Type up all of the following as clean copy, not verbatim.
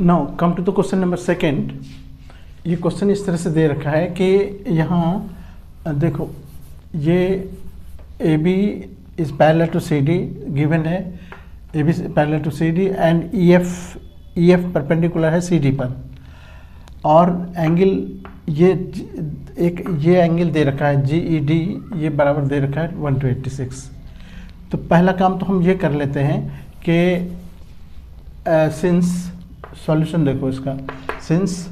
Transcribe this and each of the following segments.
Now come to the question number second. ये question इस तरह से दे रखा है कि यहाँ देखो, ये A B is parallel to C D given है, A B parallel to C D and E F perpendicular है सी डी पर, और एंगल ये एंगल दे रखा है जी ई डी, ये बराबर दे रखा है 186। तो पहला काम तो हम ये कर लेते हैं कि सिंस सॉल्यूशन देखो इसका, सिंस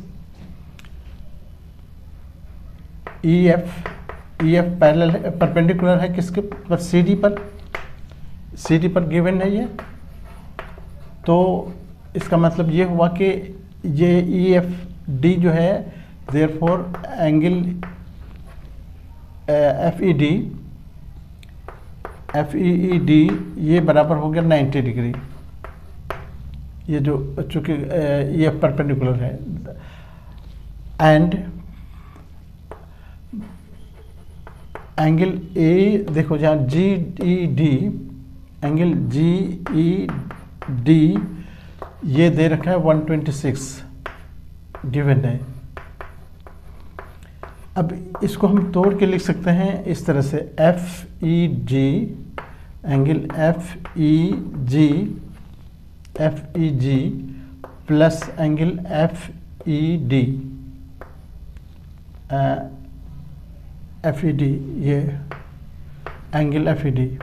ई एफ पैरेलल है, परपेंडिकुलर है किसके पर, सी डी पर गिवन है ये, तो इसका मतलब ये हुआ कि ये ई एफ डी जो है, therefore angle F E D ये बराबर हो गया 90 डिग्री। ये जो चूँकि ई एफ परपेंडिकुलर है, एंड एंगल ए देखो जहाँ G E D, angle G E D ये दे रखा है 126 गिवन है। अब इसको हम तोड़ के लिख सकते हैं इस तरह से, F E G, angle F E G plus angle F E D, ये एंगल एफ ई डी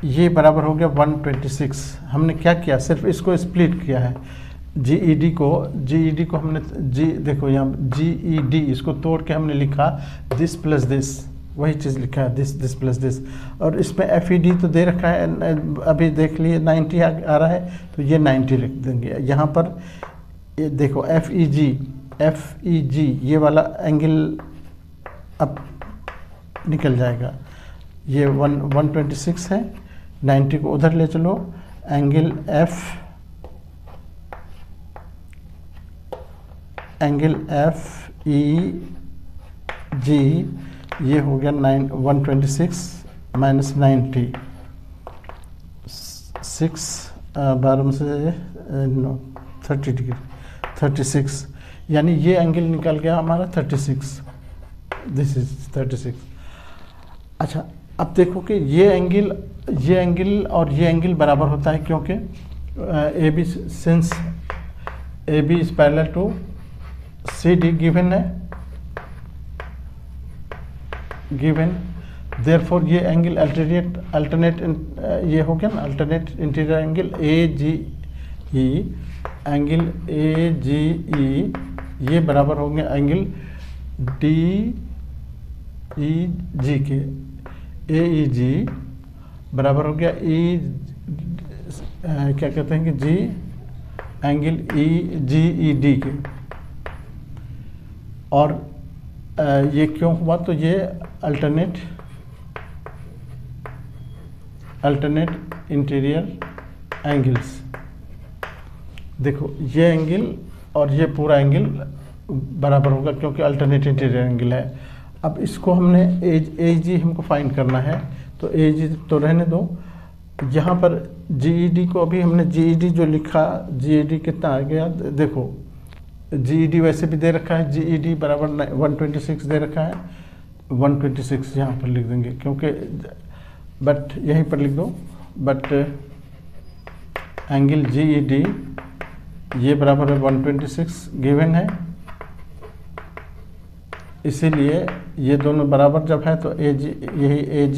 ये बराबर हो गया 126। हमने क्या किया, सिर्फ इसको स्प्लिट किया है, जी ई डी को हमने देखो यहाँ जी ई डी इसको तोड़ के हमने लिखा दिस प्लस दिस, वही चीज़ लिखा है दिस प्लस दिस, और इसमें एफ ई डी तो दे रखा है, अभी देख लिए 90 आ रहा है, तो ये 90 लिख देंगे। यहाँ पर ये देखो एफ ई जी ये वाला एंगल अब निकल जाएगा, ये 126 है, 90 को उधर ले चलो, एंगल एफ ई जी ये हो गया 126 माइनस 90, 6 12 से 30 डिग्री 36, यानी ये एंगल निकल गया हमारा 36, दिस इज 36। अच्छा, अब देखो कि ये एंगल और ये एंगल बराबर होता है, क्योंकि A B, since A B is parallel to C D given है, देयरफॉर ये एंगल अल्टरनेट ये हो गया ना, alternate interior angle A G E, angle A G E ये बराबर हो गया एंगल डी ई जी के, ए ई जी बराबर हो गया ई क्या कहते हैं कि जी एंगल ई जी ई डी के, और ये क्यों हुआ, तो ये अल्टरनेट इंटीरियर एंगल्स, देखो ये एंगल और ये पूरा एंगल बराबर होगा क्योंकि अल्टरनेट इंटीरियर एंगल है। अब इसको हमने ए जी हमको फाइंड करना है, तो ए जी तो रहने दो, यहाँ पर जी ई डी को अभी हमने जी ई डी जो लिखा, जी ई डी कितना आ गया, देखो जी ई डी वैसे भी दे रखा है, जी ई डी बराबर 126 दे रखा है, 126 यहाँ पर लिख देंगे, क्योंकि बट यहीं पर लिख दो, but angle G E D ये बराबर है 126 गिवन है, इसीलिए ये दोनों बराबर जब है तो ए जी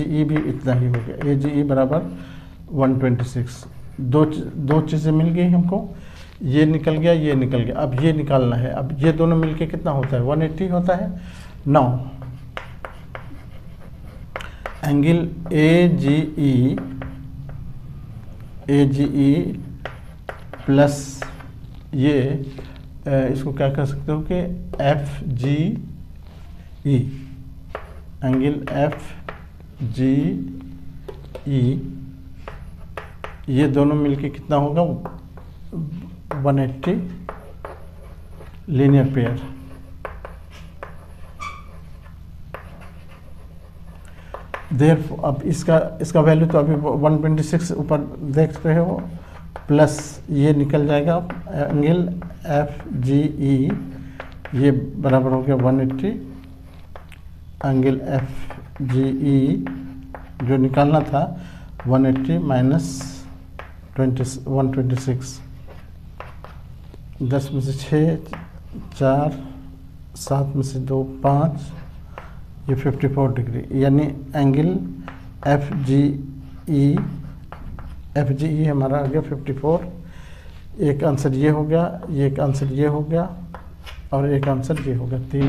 ई भी इतना ही हो गया, ए जी ई बराबर 126। दो चीज़ें मिल गई हमको, ये निकल गया, ये निकल गया, अब ये निकालना है, अब ये दोनों मिलके कितना होता है, 180 होता है। Now angle A G E plus ये इसको क्या कर सकते हो कि F G E, angle F G E ये दोनों मिलके कितना होगा, 180 लीनियर पेयर। अब इसका वैल्यू तो अभी 126 ऊपर देख रहे हो, प्लस ये निकल जाएगा एंगल एफ जी ई, ये बराबर हो गया 180, एंगल एफ जी ई जो निकालना था 180 माइनस 126, 10 में से 6, 4, 7 में से 2, 5, ये 54 डिग्री, यानी एंगल एफ जी ई हमारा आ गया 54। एक आंसर ये हो गया, ये एक आंसर ये हो गया और एक आंसर ये हो गया, तीनों।